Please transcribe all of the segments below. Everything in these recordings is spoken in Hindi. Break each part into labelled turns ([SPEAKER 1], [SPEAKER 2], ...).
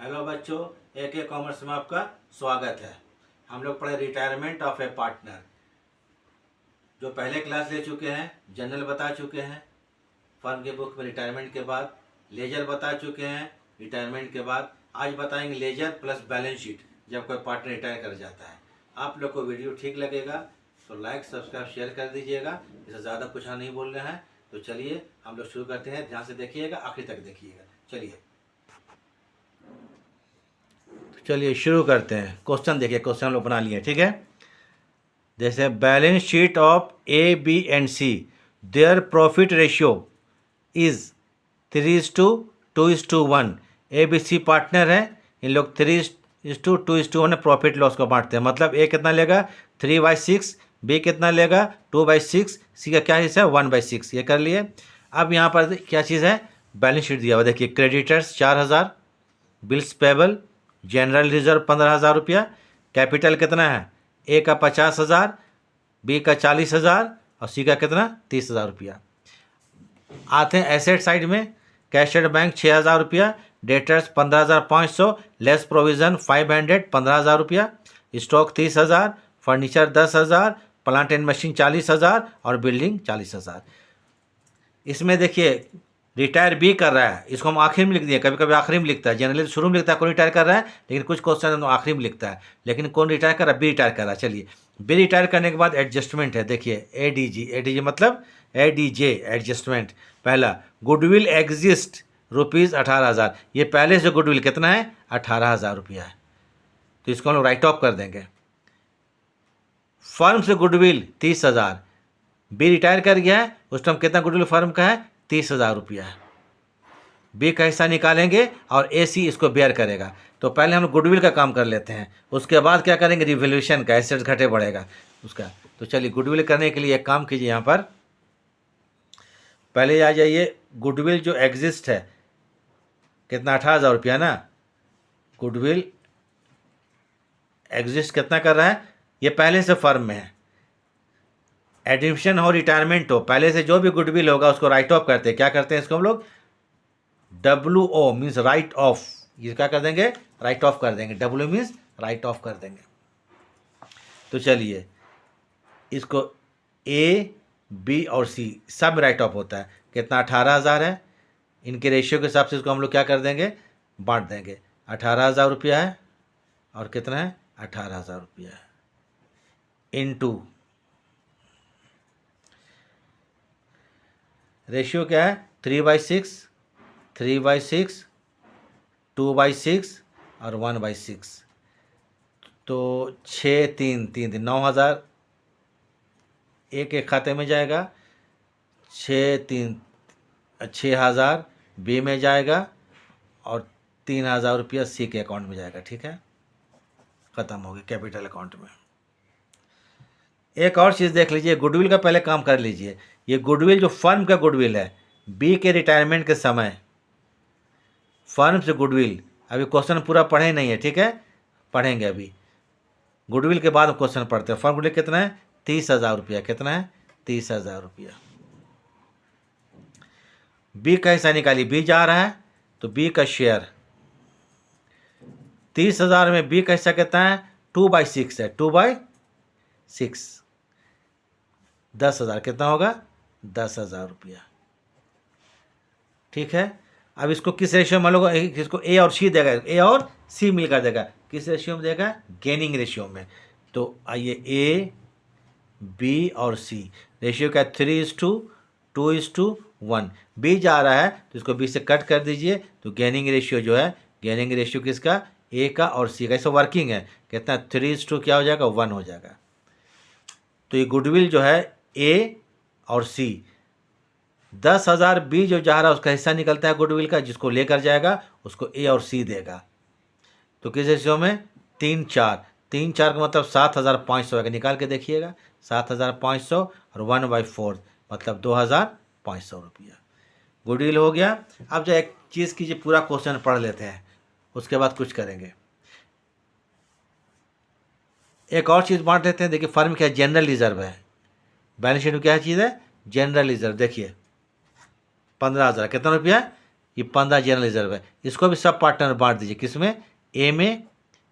[SPEAKER 1] हेलो बच्चों, AK कॉमर्स में आपका स्वागत है। हम लोग पढ़े रिटायरमेंट ऑफ ए पार्टनर। जो पहले क्लास ले चुके हैं जनरल बता चुके हैं, फर्म के बुक में रिटायरमेंट के बाद लेजर बता चुके हैं, रिटायरमेंट के बाद आज बताएंगे लेजर प्लस बैलेंस शीट जब कोई पार्टनर रिटायर कर जाता है। आप लोग को वीडियो ठीक लगेगा तो लाइक सब्सक्राइब शेयर कर दीजिएगा। इससे ज़्यादा कुछ नहीं बोल रहे हैं, तो चलिए हम लोग शुरू करते हैं। ध्यान से देखिएगा, आखिर तक देखिएगा। चलिए शुरू करते हैं। क्वेश्चन देखिए, क्वेश्चन हम लोग बना लिए, ठीक है। जैसे balance sheet of A, B and C, their profit ratio is 3:2:1। ABC partner है, इन लोग 3:2:1 में प्रॉफिट लॉस को बांटते हैं। मतलब A कितना लेगा 3/6, B कितना लेगा 2/6, C का क्या हिस्सा है 1/6। ये कर लिए। अब यहाँ पर क्या चीज़ है, बैलेंस शीट दिया हुआ। देखिए creditors 4,000, bills payable, general reserve 15,000 रुपया, कैपिटल कितना है A का 50,000, B का 40,000 और C का कितना 30,000 रुपया। आते हैं एसेट साइड में। कैश एट बैंक 6,000 रुपया, डेटर्स 15,500, लेस प्रोविज़न 500 15,000 रुपया, stock 30,000, furniture 10,000, plant and machine 40,000 और बिल्डिंग 40,000। इसमें देखिए रिटायर बी कर रहा है, इसको हम आखिर में लिख दिए। कभी कभी आखिरी में लिखता है, जनरली शुरू में लिखता है कौन रिटायर कर रहा है, लेकिन कुछ क्वेश्चन आखिरी में लिखता है। लेकिन कौन रिटायर कर रहा है, बी रिटायर कर रहा है। चलिए बी रिटायर करने के बाद एडजस्टमेंट है। देखिए एडीजी मतलब एडीजे एडजस्टमेंट। पहला गुडविल एग्जिस्ट ₹18,000। ये पहले से गुडविल कितना है 18,000 रुपया है, तो इसको हम लोग राइट ऑफ कर देंगे। फर्म से गुडविल 30,000, बी रिटायर कर गया है, उस टाइम कितना गुडविल फर्म का है 30,000 रुपया है। बी का हिस्सा निकालेंगे और AC इसको बेयर करेगा। तो पहले हम गुडविल का काम कर लेते हैं, उसके बाद क्या करेंगे रिवैल्यूएशन का, एसेट्स घटे बढ़ेगा उसका। तो चलिए गुडविल करने के लिए एक काम कीजिए, यहाँ पर पहले आ जाइए। गुडविल जो एग्जिस्ट है कितना 18,000 रुपया ना। गुडविल एग्जिस्ट कितना कर रहा है, ये पहले से फर्म में है। एडमिशन हो रिटायरमेंट हो, पहले से जो भी गुडविल होगा उसको राइट ऑफ करते हैं। क्या करते हैं इसको हम लोग WO मीन्स राइट ऑफ। ये क्या कर देंगे राइट ऑफ कर देंगे। W मीन्स राइट ऑफ कर देंगे। तो चलिए इसको A, B और C सब राइट ऑफ होता है। कितना 18,000 है, इनके रेशियो के हिसाब से इसको हम लोग क्या कर देंगे बांट देंगे। 18,000 रुपया है और कितना है 18,000 रुपया है इनटू रेशियो क्या है 3/6, 3/6, 2/6 और 1/6। तो 6, 3, 3, 9,000 एक खाते में जाएगा, 6,000 B में जाएगा और 3,000 रुपया C के अकाउंट में जाएगा। ठीक है, ख़त्म हो गया कैपिटल अकाउंट में। एक और चीज़ देख लीजिए, गुडविल का पहले काम कर लीजिए। ये गुडविल जो फर्म का गुडविल है, B के रिटायरमेंट के समय फर्म से गुडविल, अभी क्वेश्चन पूरा पढ़े नहीं है, ठीक है, पढ़ेंगे अभी। गुडविल के बाद क्वेश्चन पढ़ते हैं। फर्म गुडविल कितना है 30,000 रुपया। कितना है 30,000 रुपया। B का हिस्सा निकालिए, B जा रहा है तो B का शेयर 30,000 में B का हिस्सा कितना है 2/6 है। 2/6 10,000 कितना होगा 10,000 रुपया। ठीक है, अब इसको किस रेशियो में लोग, इसको A और C देगा, A और C मिलकर देगा। किस रेशियो में देगा गेनिंग रेशियो में। तो आइए A, B और C रेशियो क्या 3:2:1। B जा रहा है तो इसको B से कट कर दीजिए, तो गेनिंग रेशियो जो है, गेनिंग रेशियो किसका A का और C का, इसको वर्किंग है कितना 3:2 क्या हो जाएगा 1 हो जाएगा। तो ये गुडविल जो है A और C, 10,000 B जो जा रहा है उसका हिस्सा निकलता है गुडविल का, जिसको लेकर जाएगा उसको A और C देगा। तो किस रेशियो में 3:4, 3:4 का मतलब 7,500 है। निकाल के देखिएगा 7,500 और 1/4 मतलब 2,500 रुपया गुडविल हो गया। अब जो एक चीज़ कीजिए, पूरा क्वेश्चन पढ़ लेते हैं, उसके बाद कुछ करेंगे। एक और चीज़ बांट लेते हैं। देखिए फर्म क्या जनरल रिजर्व है, बैलेंस शीट में क्या चीज़ है जनरल रिजर्व। देखिए 15,000 कितना रुपया ये 15 जनरल रिजर्व है। इसको भी सब पार्टनर में बांट दीजिए, किसमें, ए में,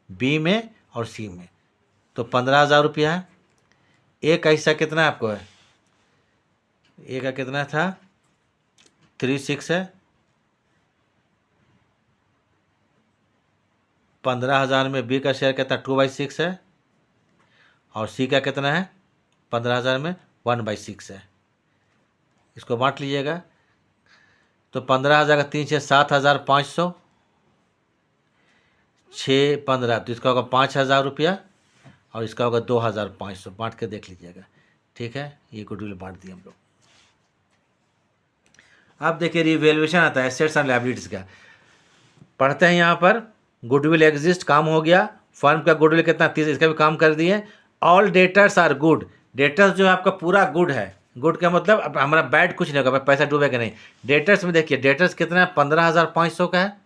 [SPEAKER 1] बी में और सी में। तो 15,000 रुपया है। ए का हिस्सा कितना आपको है, ए का कितना था, 36 है। 15,000 में बी का शेयर कितना, 2/6 है। और सी का कितना है, 15,000 में 1/6 है। इसको बांट लीजिएगा। तो 15,000 का 3 6 7,500, 6 15, तो इसका होगा 5,000 रुपया और इसका होगा 2,500। बांट के देख लीजिएगा, ठीक है। ये गुडविल बांट दिए हम लोग। अब देखिए रिवैल्यूएशन आता है एसेट्स एंड लायबिलिटीज का। पढ़ते हैं यहाँ पर, गुडविल एग्जिस्ट, काम हो गया। फर्म का गुडविल कितना, 30, इसका भी काम कर दिए। All debtors are good, debtors जो है आपका पूरा गुड है। गुड का मतलब अब हमारा बैड कुछ नहीं होगा, पैसा डूबेगा नहीं। डेटर्स में देखिए, डेटर्स कितना है, 15,500 का है।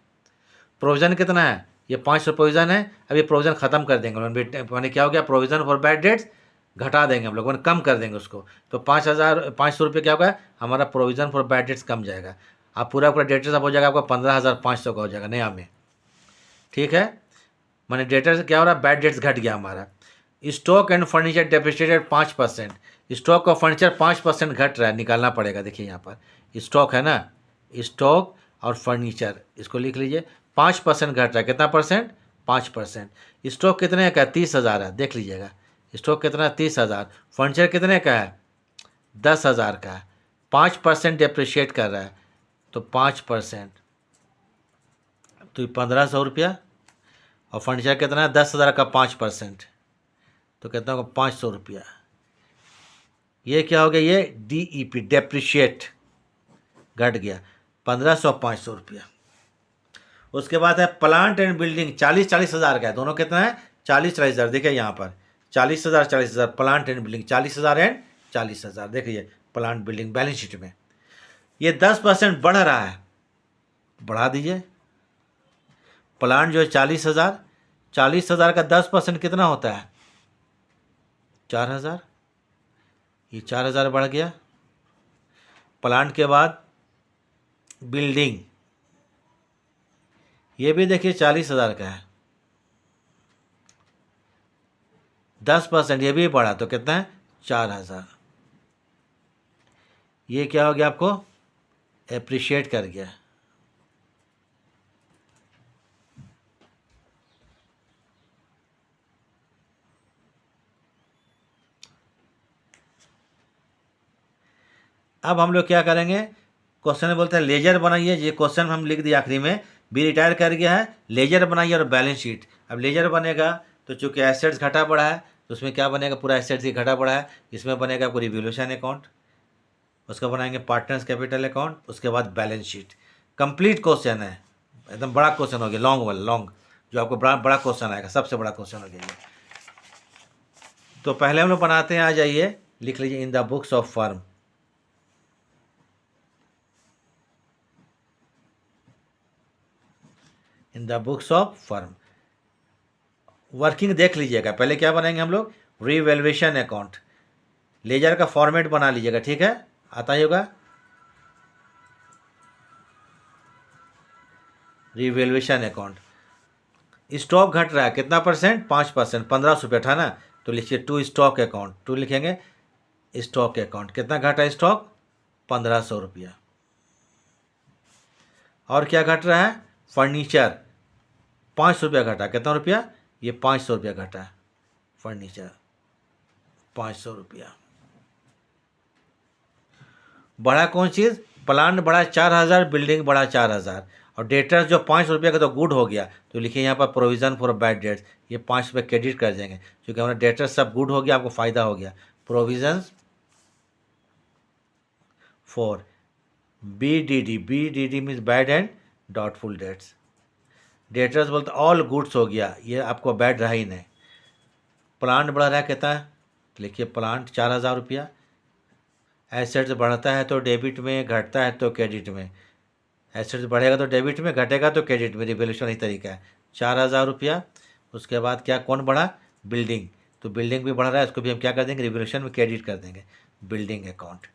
[SPEAKER 1] प्रोविज़न कितना है, ये 500 प्रोविज़न है। अब ये प्रोविज़न ख़त्म कर देंगे मैंने, क्या हो गया, प्रोविज़न फॉर बैड डेट्स घटा देंगे हम लोग, मैंने कम कर देंगे उसको। तो 5,500 रुपये क्या होगा, हमारा प्रोविज़न फॉर बैड डेट्स कम जाएगा। आप पूरा डेटर्स अब हो जाएगा आपका 15,500 का हो जाएगा नया में, ठीक है। मैंने डेटर्स क्या हो रहा है, बैड डेट्स घट गया हमारा। Stock and furniture depreciated 5%, stock और फर्नीचर 5% घट रहा है, निकालना पड़ेगा। देखिए यहाँ पर स्टॉक है ना, स्टॉक और फर्नीचर, इसको लिख लीजिए। 5% घट रहा है, कितना परसेंट, 5%। स्टॉक कितने का है, 30,000 है, देख लीजिएगा। स्टॉक कितना, 30,000। फर्नीचर कितने का है, 10,000 का है। 5% डेप्रिशिएट कर रहा है, तो 5%, तो 1,500 रुपया। और फर्नीचर कितना है, 10,000 का 5%, तो कितना होगा, 500 रुपया। ये क्या हो गया, ये DEP डेप्रिशिएट घट गया, 1,500 500 रुपया। उसके बाद है प्लांट एंड बिल्डिंग, 40,000 का है, दोनों कितना है, 40,000। देखिए यहाँ पर 40,000 प्लांट एंड बिल्डिंग, 40,000 एंड 40,000। देखिए प्लांट बिल्डिंग बैलेंस शीट में ये 10% बढ़ रहा है, बढ़ा दीजिए। प्लांट जो है 40,000, 40,000 का 10% कितना होता है, 4,000। ये 4,000 बढ़ गया। प्लांट के बाद बिल्डिंग, ये भी देखिए 40,000 का है, 10% ये भी बढ़ा, तो कितना है, 4,000। ये क्या हो गया, आपको एप्रिशिएट कर गया। अब हम लोग क्या करेंगे, क्वेश्चन में बोलते हैं लेजर बनाइए। ये क्वेश्चन हम लिख दिए आखिरी में, बी रिटायर कर गया है, लेजर बनाइए और बैलेंस शीट। अब लेजर बनेगा तो चूंकि एसेट्स घटा पड़ा है, तो उसमें क्या बनेगा, पूरा एसेट्स ही घटा पड़ा है। इसमें बनेगा आपको रिवैल्यूएशन अकाउंट, उसका बनाएंगे पार्टनर्स कैपिटल अकाउंट, उसके बाद बैलेंस शीट। कंप्लीट क्वेश्चन है, एकदम बड़ा क्वेश्चन हो गया, लॉन्ग वाला, लॉन्ग जो आपको बड़ा क्वेश्चन आएगा, सबसे बड़ा क्वेश्चन हो गया। तो पहले हम लोग बनाते हैं, आ जाइए, लिख लीजिए in the books of firm. In the books of firm working देख लीजिएगा। पहले क्या बनाएंगे हम लोग, रिवैल्यूएशन अकाउंट। लेजर का फॉर्मेट बना लीजिएगा, ठीक है, आता ही होगा। रिवैल्यूएशन अकाउंट, स्टॉक घट रहा है, कितना परसेंट, 5%, 1,500 रुपये था ना, तो लिखिए टू स्टॉक अकाउंट, टू लिखेंगे स्टॉक अकाउंट। कितना घटा स्टॉक, 1,500 रुपया। और क्या घट रहा है, फर्नीचर 500 रुपया घटा, कितना रुपया, ये 500 रुपया घटा है, फर्नीचर 500 रुपया। बढ़ा कौन चीज़, प्लांट बढ़ा 4,000, बिल्डिंग बढ़ा 4,000, और डेटर्स जो 500 रुपये का तो गुड हो गया, तो लिखिए यहाँ पर प्रोविज़न फॉर बैड डेट्स, ये 5 रुपये क्रेडिट कर देंगे, क्योंकि हमारा डेटर्स सब गुड हो गया, आपको फ़ायदा हो गया। Provisions for BDD means bad and doubtful debts. Debtors बोलते ऑल गुड्स हो गया, ये आपको बैड रहा ही नहीं। प्लांट बढ़ रहा है, कितना है, लिखिए प्लांट 4,000 रुपया। एसेट्स बढ़ता है तो डेबिट में, घटता है तो क्रेडिट में। एसेट्स बढ़ेगा तो डेबिट में, घटेगा तो क्रेडिट में, रिवैल्यूएशन ही तरीका है। 4,000 रुपया। उसके बाद क्या, कौन बढ़ा, बिल्डिंग, तो बिल्डिंग भी बढ़ रहा है, इसको भी हम क्या कर देंगे, रिवैल्यूएशन में क्रेडिट कर देंगे, बिल्डिंग अकाउंट।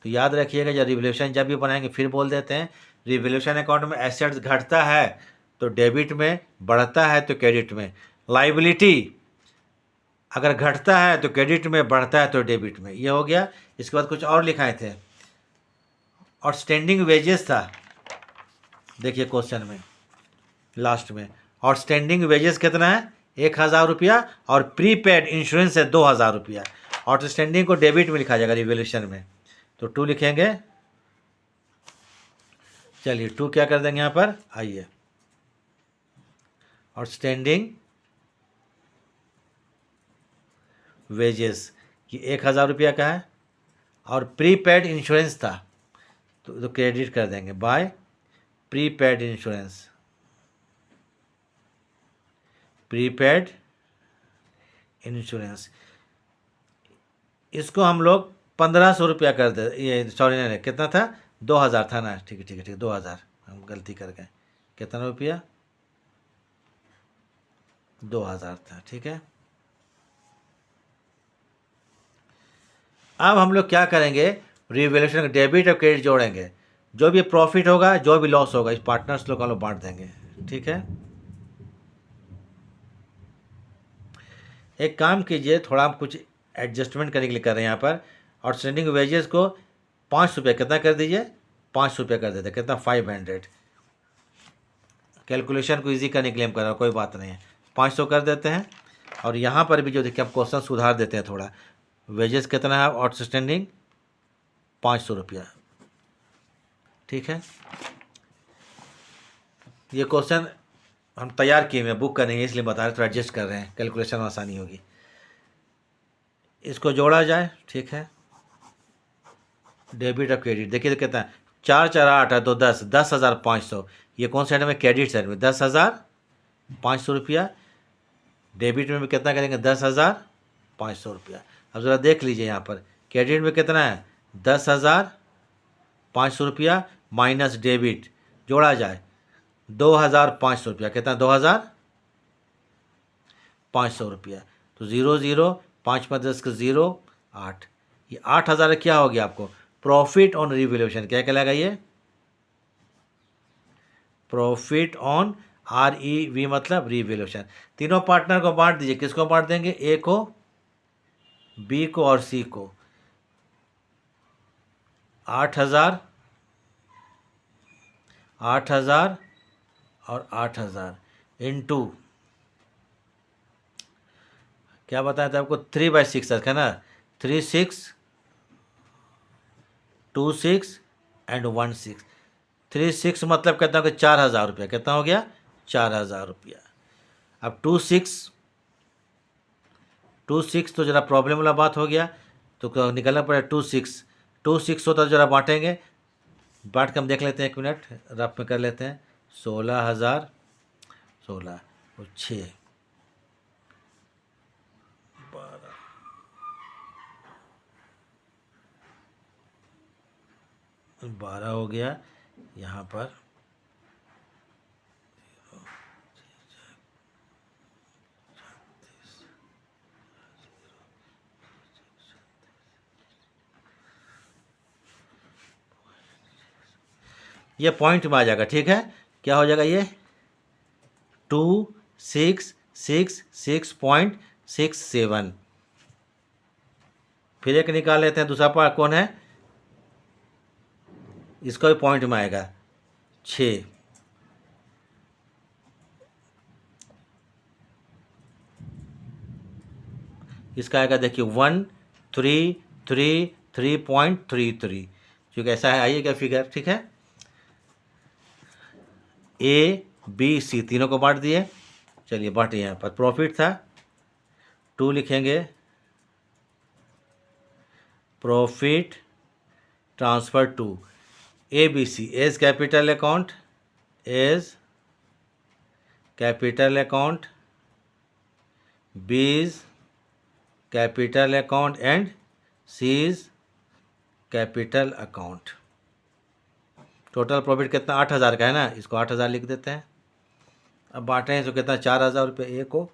[SPEAKER 1] तो याद रखिएगा, जब रिवैल्यूएशन जब भी बनाएंगे, फिर बोल देते हैं, रिवोल्यूशन अकाउंट में एसेट्स घटता है तो डेबिट में, बढ़ता है तो क्रेडिट में। लाइबिलिटी अगर घटता है तो क्रेडिट में, बढ़ता है तो डेबिट में। ये हो गया। इसके बाद कुछ और लिखाए थे, और स्टैंडिंग वेजेस था, देखिए क्वेश्चन में लास्ट में। और स्टैंडिंग वेजेस कितना है? 1000 रुपया, और प्रीपेड इंश्योरेंस है 2000 रुपया। और स्टैंडिंग को डेबिट में लिखा जाएगा रिवोल्यूशन में, तो 2 लिखेंगे। चलिए 2 क्या कर देंगे यहाँ पर, आइए। और स्टैंडिंग वेजेस कि 1000 रुपया का है, और प्रीपेड इंश्योरेंस था तो क्रेडिट कर देंगे by prepaid insurance. Prepaid insurance इसको हम लोग 1500 रुपया कर दे, ये सॉरी नहीं, कितना था, 2000 था ना, ठीक है ठीक है ठीक है, 2000 हम गलती कर गए। कितना रुपया, 2000 था, ठीक है। अब हम लोग क्या करेंगे, रिवैल्यूएशन डेबिट और क्रेडिट जोड़ेंगे। जो भी प्रॉफिट होगा, जो भी लॉस होगा, इस पार्टनर्स लोग हम लोग बांट देंगे, ठीक है। एक काम कीजिए, थोड़ा हम कुछ एडजस्टमेंट करने के लिए कर रहे हैं यहाँ पर। आउटस्टैंडिंग वेजेस को 5 रुपये कितना कर दीजिए, 5 रुपये कर देते, कितना 500। कैलकुलेशन को इजी करने के लिए हम कर रहे हैं, कोई बात नहीं है, 500 कर देते हैं। और यहाँ पर भी जो देखिए हम क्वेश्चन सुधार देते हैं थोड़ा। वेजेस कितना है आउटस्टैंडिंग, 500 रुपया, ठीक है। ये क्वेश्चन हम तैयार किए हुए बुक करेंगे, इसलिए बता रहे, थोड़ा एडजस्ट कर रहे हैं, कैलकुलेशन में आसानी होगी। इसको जोड़ा जाए, ठीक है। डेबिट और क्रेडिट देखिए तो कितना है, 4 4 8 है तो 10, 10,500। ये कौन साइड में, क्रेडिट साइड में 10,500 रुपया। डेबिट में भी कितना करेंगे, 10,500 रुपया। अब ज़रा देख लीजिए यहाँ पर, क्रेडिट में कितना है, 10,500 रुपया माइनस डेबिट, जोड़ा जाए 2,500 रुपया, कितना 2,500 रुपया। तो 0 0 5 5 10 का 0 8, ये 8,000 क्या हो गया आपको, प्रॉफिट ऑन रिवैल्यूएशन। क्या कहलाएगा ये, प्रॉफिट ऑन REV मतलब रिवैल्यूएशन। तीनों पार्टनर को बांट दीजिए, किसको बांट देंगे, ए को, बी को और सी को। 8,000 8,000 और 8,000 इंटू, क्या बताया था आपको, 3/6 है ना, 3 6 2 6 एंड 1 6। 3 6 मतलब कितना हो गया, 4,000 रुपया। कितना हो गया, 4,000 रुपया। अब 2 6 तो ज़रा प्रॉब्लम वाला बात हो गया, तो निकलना पड़ेगा 2 6। 2 6 होता तो ज़रा बांटेंगे, बांट के हम देख लेते हैं, 1 मिनट रफ में कर लेते हैं। 16,000 16 और 6 12 हो गया यहाँ पर। ये पॉइंट में आ जाएगा, ठीक है। क्या हो जाएगा ये, 2666.67। फिर एक निकाल लेते हैं, दूसरा पार्ट कौन है, इसका भी पॉइंट में आएगा 6। इसका आएगा देखिए 1333.33, क्योंकि ऐसा है, आइएगा फिगर, ठीक है। ABC तीनों को बांट दिए। चलिए बांटे, यहाँ पर प्रॉफिट था 2 लिखेंगे, profit transfer to ABC A's capital account, A's capital account, B's capital account and C's capital account. Total profit कितना, 8,000 का है ना, इसको 8,000 लिख देते हैं। अब बांटे हैं तो कितना, 4,000 रुपये। ए को,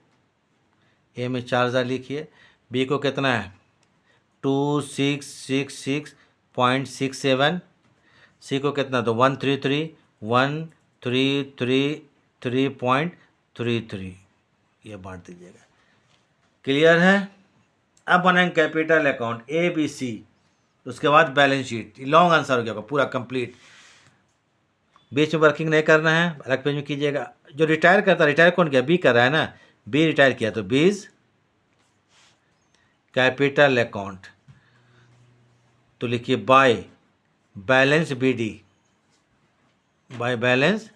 [SPEAKER 1] ए में 4,000 लिखिए। बी को कितना है, 2666.67। सी को कितना, तो 133.33 ये बांट दीजिएगा। क्लियर है। अब बनाएंगे capital account A B C, उसके बाद बैलेंस शीट। लॉन्ग आंसर हो गया पूरा कंप्लीट। बीच में वर्किंग नहीं करना है, अलग पेज में कीजिएगा। जो रिटायर करता है, रिटायर कौन किया, बी कर रहा है ना, बी रिटायर किया, तो बीज कैपिटल अकाउंट, तो लिखिए by balance B D, by balance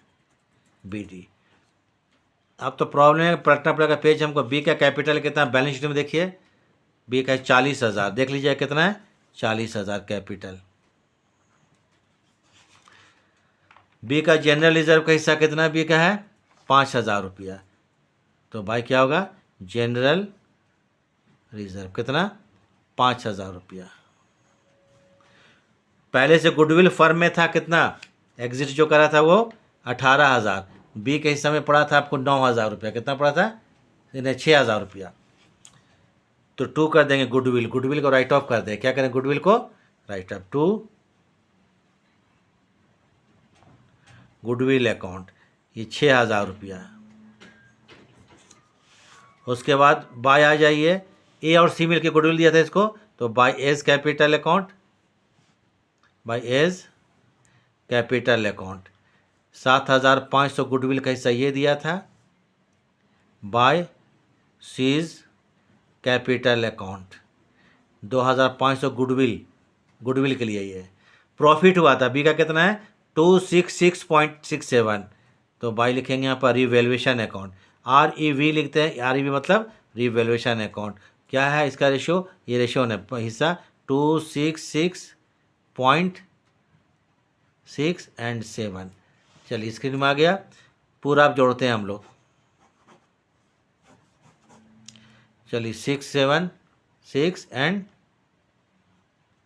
[SPEAKER 1] B D. अब तो प्रॉब्लम है, पलटना पड़ेगा पेज हमको। बी का कैपिटल कितना बैलेंस शीट में, देखिए बी का 40,000, देख लीजिए कितना है, 40,000 कैपिटल। बी का जनरल रिजर्व का हिस्सा कितना, बी का है 5,000 रुपया, तो भाई क्या होगा, जनरल रिजर्व कितना, 5,000 रुपया। पहले से गुडविल फर्म में था कितना, एग्जिट जो करा था वो 18,000, बी के हिस्से में पड़ा था आपको 9,000 रुपया, कितना पड़ा था, 6,000 रुपया। तो 2 कर देंगे गुडविल, गुडविल को राइट ऑफ कर दें, क्या करें, गुडविल को write off to goodwill account, ये 6,000 रुपया। उसके बाद बाय आ जाइए, ए और सी मिल के गुडविल दिया था इसको, तो by A's capital account, by A's capital account 7,500 goodwill का हिस्सा ये दिया था, by C's capital account 2,500 goodwill के लिए ये। प्रॉफिट हुआ था बी का कितना है, 266.67, तो बाय लिखेंगे यहाँ पर रिवैल्यूएशन अकाउंट, REV लिखते हैं, REV मतलब रिवैल्यूएशन अकाउंट। क्या है इसका रेशियो, ये रेशियो है हिस्सा 266.6 एंड 7। चलिए स्क्रीन में आ गया, पूरा आप जोड़ते हैं हम लोग। चलिए 6 7 6 एंड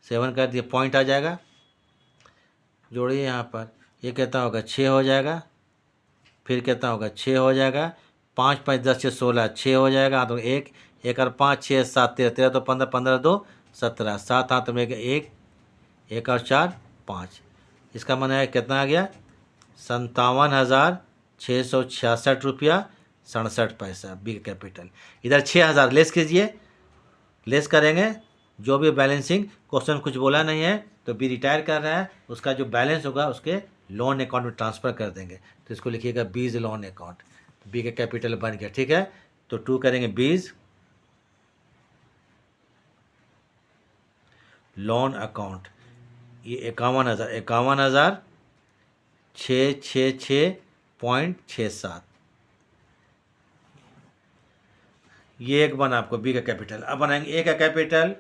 [SPEAKER 1] 7 कर दिए, पॉइंट आ जाएगा, जोड़िए यहाँ पर। ये कितना होगा, 6 हो जाएगा, फिर कितना होगा, 6 हो जाएगा, 5 5 10 6 16, 6 हो जाएगा, तो 1 1 और 5 6 7 13 13 तो 15 15 2 17, 7 हाथ में 1 1 और 4 5, इसका मन है कितना आ गया, 57,666 रुपया 67 पैसा बी कैपिटल। इधर 6,000 लेस कीजिए, लेस करेंगे जो भी बैलेंसिंग, क्वेश्चन कुछ बोला नहीं है, तो बी रिटायर कर रहा है, उसका जो बैलेंस होगा उसके लोन अकाउंट में ट्रांसफ़र कर देंगे, तो इसको लिखिएगा बीज लोन अकाउंट, बी का कैपिटल बन गया, ठीक है। तो 2 करेंगे बीज लोन अकाउंट, ये 51,666.67, ये एक बना आपको बी का कैपिटल। अब बनाएंगे ए का कैपिटल,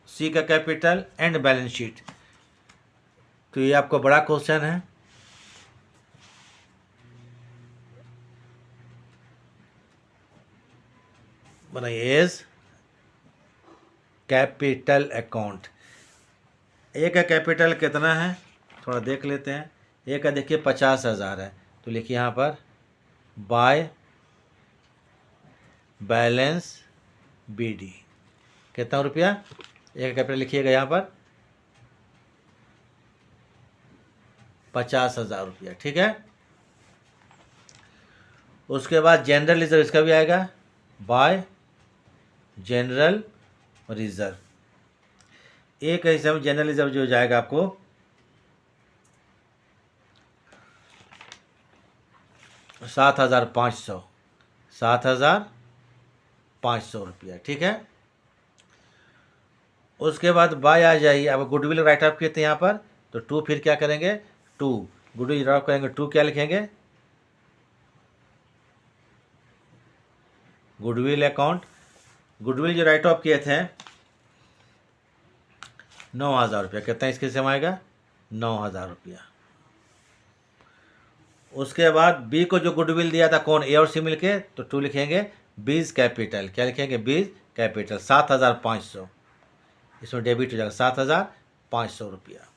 [SPEAKER 1] सी का कैपिटल एंड बैलेंस शीट। तो ये आपको बड़ा क्वेश्चन है, बनाइए एज कैपिटल अकाउंट। ए का कैपिटल कितना है, थोड़ा देख लेते हैं। ए का देखिए 50,000 है, तो लिखिए यहाँ पर बाय बैलेंस बी डी, कितना रुपया, ए का कैपिटल लिखिएगा यहाँ पर 50,000 रुपया, ठीक है। उसके बाद जनरल रिजर्व, इसका भी आएगा बाय जनरल रिजर्व। ए का हिसाब जनरल रिजर्व जो जाएगा आपको 7,500 रुपया, ठीक है। उसके बाद बाय आ जाइए, अब गुडविल राइट ऑफ किए थे यहाँ पर, तो 2 फिर क्या करेंगे, 2 गुडविल राइट ऑफ करेंगे, 2 क्या लिखेंगे, गुडविल अकाउंट। गुडविल जो राइट ऑफ किए थे 9,000 रुपया, कितना इसके समय आएगा, 9,000 रुपया। उसके बाद बी को जो गुडविल दिया था कौन, ए और सी मिलके, तो 2 लिखेंगे बीज कैपिटल, क्या लिखेंगे, बीज कैपिटल 7,500, इसमें डेबिट हो जाएगा 7,500 रुपया।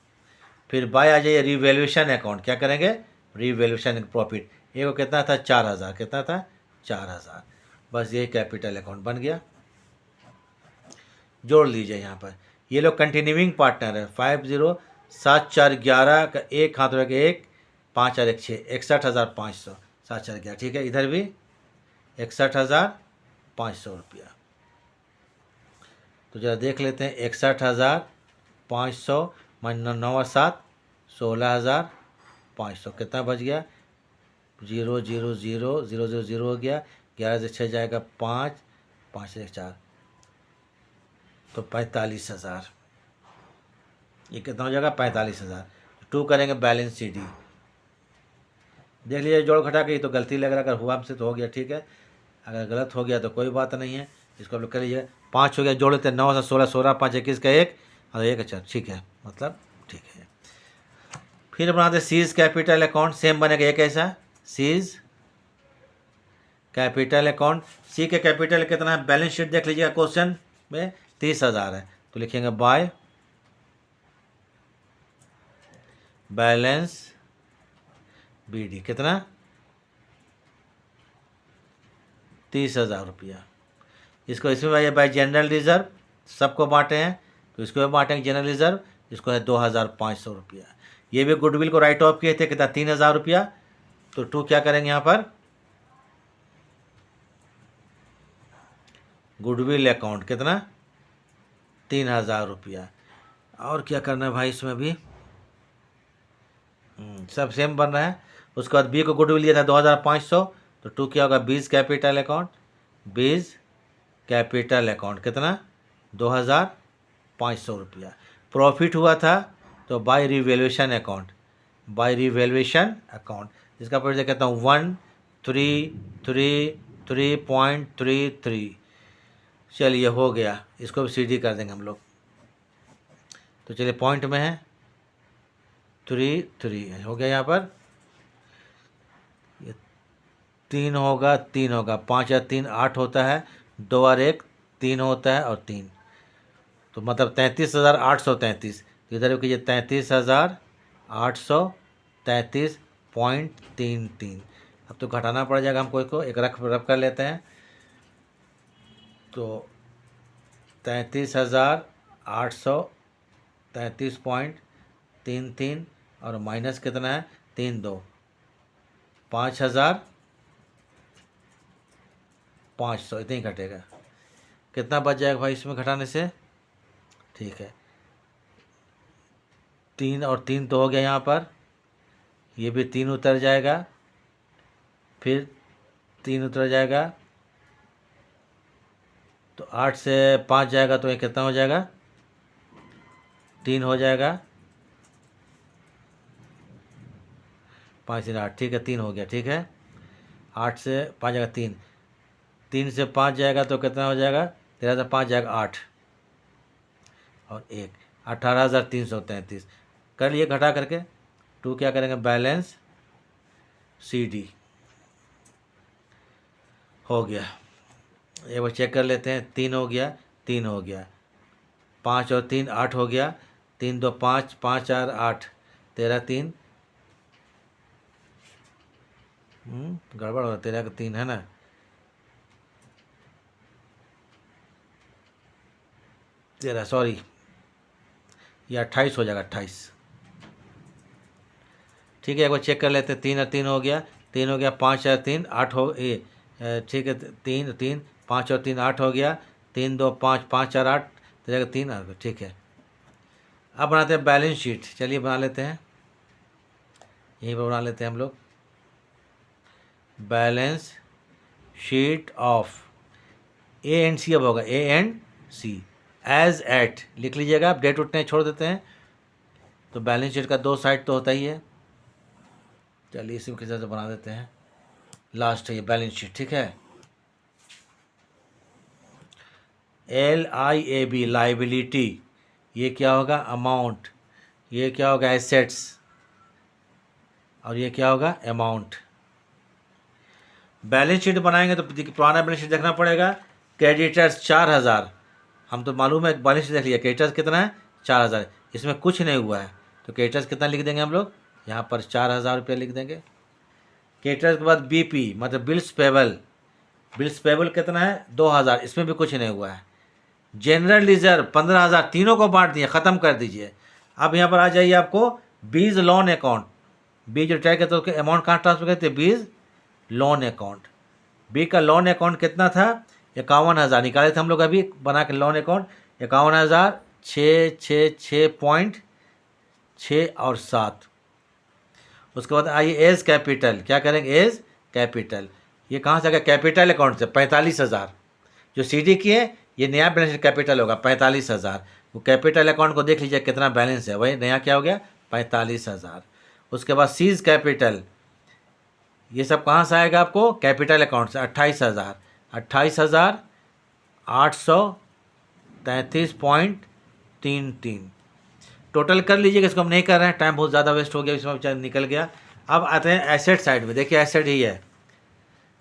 [SPEAKER 1] फिर बाय आ जाइए रिवैल्यूएशन अकाउंट, क्या करेंगे, रिवैल्यूएशन प्रॉफिट। ए को कितना था, 4,000, कितना था, 4,000, बस ये कैपिटल अकाउंट बन गया। जोड़ लीजिए यहाँ पर, ये लोग कंटिन्यूइंग पार्टनर है, 7 4 11 का एक हाथ रख 1 5 4 1 6 61,500 7 4 11 ठीक है। इधर भी 61,500 रुपया। तो जरा देख लेते हैं 61,500 माइनस 9 और 7 16,500 कितना बच गया 0 0 0 0 0 0 हो गया 11 से 6 जाएगा 5 5 से 4 तो 45,000। ये कितना हो जाएगा 45,000। 2 करेंगे बैलेंस सी डी। देख लीजिए जोड़ घटा के, ये तो गलती लग रहा है, अगर हुआ हमसे तो हो गया ठीक है, अगर गलत हो गया तो कोई बात नहीं है, इसको आप लोग कर लीजिए। 5 हो गया, जोड़ लेते हैं 9 से 16 16 5 21 का 1 और 1 अच्छा ठीक है, मतलब ठीक है। फिर बनाते सीज कैपिटल अकाउंट, सेम बनेगा एक ऐसा सीज कैपिटल अकाउंट। सी के कैपिटल कितना है, बैलेंस शीट देख लीजिएगा क्वेश्चन में 30,000 है, तो लिखेंगे बाय बैलेंस बीडी कितना 30,000 रुपया। इसको इसमें बाय जनरल रिजर्व सबको बांटे हैं, तो इसको भी बांटेंगे जनरल रिजर्व, इसको है 2,500 रुपया। ये भी गुडविल को राइट ऑफ किए थे कितना 3,000 रुपया, तो 2 क्या करेंगे यहाँ पर गुडविल अकाउंट कितना 3,000 रुपया। और क्या करना है भाई इसमें भी सब सेम बन रहा है। उसके बाद बी को गुडविल लिया था 2,500, तो 2 क्या होगा B's capital account, B's capital account कितना 2,500 रुपया। प्रॉफिट हुआ था तो by revaluation account, by revaluation account जिसका परिचय कहता हूँ 1,333.33। चलिए हो गया, इसको भी सीडी कर देंगे हम लोग। तो चलिए पॉइंट में है 3 हो गया, यहाँ पर ये 3 होगा 3 होगा, 5 या 3 8 होता है, 2 और 1 3 होता है और 3, तो मतलब 33,833। इधर भी कीजिए 33,833.33। अब तो घटाना पड़ जाएगा हमको, इसको एक रफ कर लेते हैं, तो 33,833.33 और माइनस कितना है 3 2 5,500 इतना ही घटेगा। कितना बच जाएगा भाई इसमें घटाने से, ठीक है 3 और 3 तो हो गया, यहाँ पर ये भी 3 उतर जाएगा, फिर 3 उतर जाएगा, तो 8 से 5 जाएगा तो ये कितना हो जाएगा 3 हो जाएगा, 5 से 8 ठीक है 3 हो गया ठीक है। 8 से 5 जाएगा 3, 3 से 5 जाएगा तो कितना हो जाएगा 13 से 5 जाएगा 8 और 1 18,333 कर लिए घटा करके। 2 क्या करेंगे बैलेंस सी डी हो गया। एक बार चेक कर लेते हैं, 3 हो गया 3 हो गया, 5 और 3 8 हो गया, 3 2 5 5 4 8 13 3 गड़बड़ हो 13 का 3 है ना, तेरह सॉरी ये 28 हो जाएगा 28 ठीक है। एक बार चेक कर लेते हैं, 3 और 3 हो गया 3 हो गया, 5 और 3 8 हो ये ठीक है 3 3 5 और 3 8 हो गया, 3 2 5 5 4 8 तेरह का 3 ठीक है। अब बनाते हैं बैलेंस शीट, चलिए बना लेते हैं, यहीं पर बना लेते हैं हम लोग balance sheet of A and C. अब होगा A and C as at लिख लीजिएगा, आप डेट उठने छोड़ देते हैं, तो बैलेंस शीट का 2 साइड तो होता ही है। चलिए इसी के साथ बना देते हैं, लास्ट है ये बैलेंस शीट ठीक है। LIAB लाइबिलिटी, ये क्या होगा अमाउंट, ये क्या होगा एसेट्स और ये क्या होगा अमाउंट। बैलेंस शीट बनाएंगे तो पुराना बैलेंस शीट देखना पड़ेगा। क्रेडिटर्स 4,000, हम तो मालूम है बैलेंस शीट देख लिया, क्रेडिटर्स कितना है 4,000, इसमें कुछ नहीं हुआ है, तो क्रेडिटर्स कितना लिख देंगे हम लोग यहाँ पर 4,000 रुपये लिख देंगे। क्रेडिटर्स के बाद BP मतलब बिल्स पेबल, बिल्स पेबल कितना है 2,000, इसमें भी कुछ नहीं हुआ है। जनरल रिजर्व 15,000, तीनों को बांट दिए, ख़त्म कर दीजिए। अब यहाँ पर आ जाइए आपको बीज लोन अकाउंट। बीज रिटायर करते तो अमाउंट कहाँ ट्रांसफर करते, बीज लोन अकाउंट। बी का लोन अकाउंट कितना था, 51,000 निकाले थे हम लोग अभी बना के लोन अकाउंट, 51,666.6 और 7। उसके बाद आइए एज कैपिटल, क्या करेंगे, एज कैपिटल। ये कहाँ से आ गया, कैपिटल अकाउंट से 45,000। जो CD की है ये नया बैलेंस कैपिटल होगा 45,000। वो कैपिटल अकाउंट को देख लीजिए कितना बैलेंस है, वही नया क्या हो गया 45,000। उसके बाद सीज कैपिटल, ये सब कहाँ से आएगा आपको, कैपिटल अकाउंट से 28,000, 28,833.33। टोटल कर लीजिएगा, इसको हम नहीं कर रहे हैं, टाइम बहुत ज़्यादा वेस्ट हो गया, इसमें बेचारा निकल गया। अब आते हैं एसेट साइड में, देखिए एसेट ही है,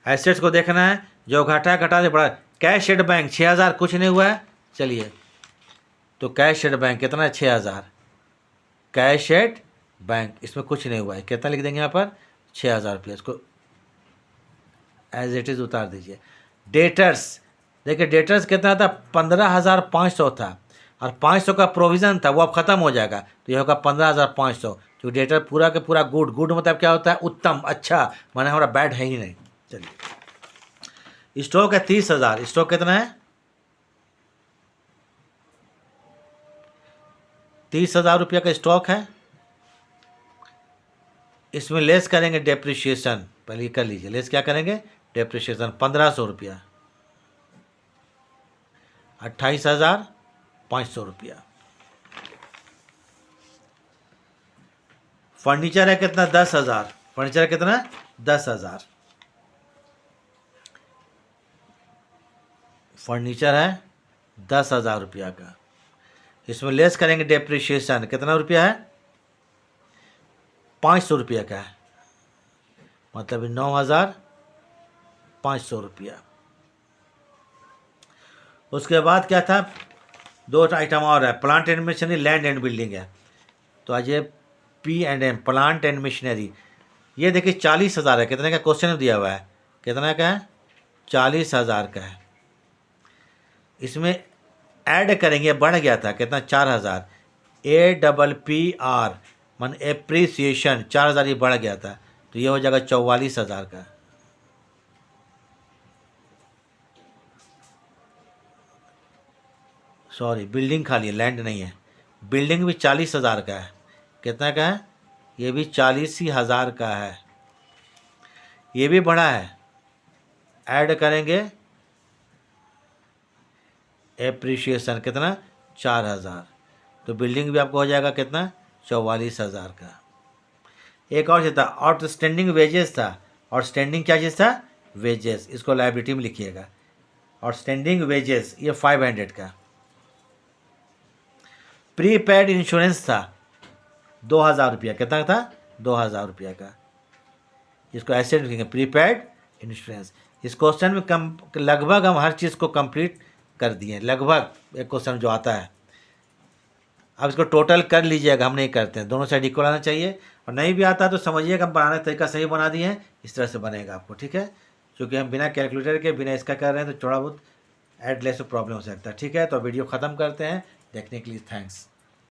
[SPEAKER 1] एसेट्स को देखना है, जो घटा है घटा से बड़ा। कैश एट बैंक 6,000, कुछ नहीं हुआ है, चलिए तो कैश एट बैंक कितना है 6,000, कैश एट बैंक इसमें कुछ नहीं हुआ है, कितना लिख देंगे यहाँ पर 6,000 रुपये, इसको एज इट इज़ उतार दीजिए। डेटर्स, देखिए डेटर्स कितना था 15,500 था, और 500 का प्रोविज़न था, वो अब ख़त्म हो जाएगा, तो ये होगा 15,500। जो डेटर पूरा के पूरा गुड, गुड मतलब क्या होता है, उत्तम, अच्छा, माने हमारा बैड है ही नहीं। चलिए स्टॉक है 30,000, स्टॉक कितना है 30,000 रुपये का स्टॉक है। इसमें लेस करेंगे डेप्रिशिएशन, पहले ये कर लीजिए, लेस क्या करेंगे, डेप्रिशिएशन 1,500 रुपया, 28,500 रुपया। फर्नीचर है कितना 10,000, फर्नीचर है कितना 10,000, फर्नीचर है 10,000 रुपया का। इसमें लेस करेंगे डेप्रिशिएशन, कितना रुपया है 500 रुपया का है, मतलब 9,500 रुपया। उसके बाद क्या था, 2 आइटम और है, plant and machinery, land and building है। तो आज ये P&M, प्लांट एंड मशीनरी, ये देखिए 40,000 है, कितने का क्वेश्चन दिया हुआ है, कितना का है 40,000 का है। इसमें ऐड करेंगे, बढ़ गया था कितना 4,000, APPR मन एप्रिसिएशन 4,000 ये बढ़ गया था, तो ये हो जाएगा 44,000 का। सॉरी बिल्डिंग खाली है, लैंड नहीं है, बिल्डिंग भी 40,000 का है, कितना का है, ये भी 40,000 का है, ये भी बढ़ा है। ऐड करेंगे एप्रिशिएशन कितना 4,000, तो बिल्डिंग भी आपको हो जाएगा कितना 44,000 का। एक और चीज़ था, आउटस्टैंडिंग वेजेस था, आउटस्टैंडिंग क्या चीज़ था, वेजेस, इसको लायबिलिटी में लिखिएगा, आउटस्टैंडिंग वेजेस ये 500 का। प्रीपेड इंश्योरेंस था 2,000 रुपया, कितना था 2,000 रुपया का, इसको ऐसे लिखेंगे प्रीपेड इंश्योरेंस। इस क्वेश्चन में कम लगभग हम हर चीज़ को कंप्लीट कर दिए, लगभग एक क्वेश्चन जो आता है। अब इसको टोटल कर लीजिएगा, हम नहीं करते हैं, दोनों साइड इक्वल आना चाहिए, और नहीं भी आता तो समझिएगा हम बनाने का तरीका सही बना दिए हैं, इस तरह से बनेगा आपको, ठीक है। क्योंकि हम बिना कैलकुलेटर के बिना इसका कर रहे हैं तो थोड़ा बहुत एड लेस प्रॉब्लम हो सकता है, ठीक है। तो वीडियो ख़त्म करते हैं, देखने के लिए थैंक्स।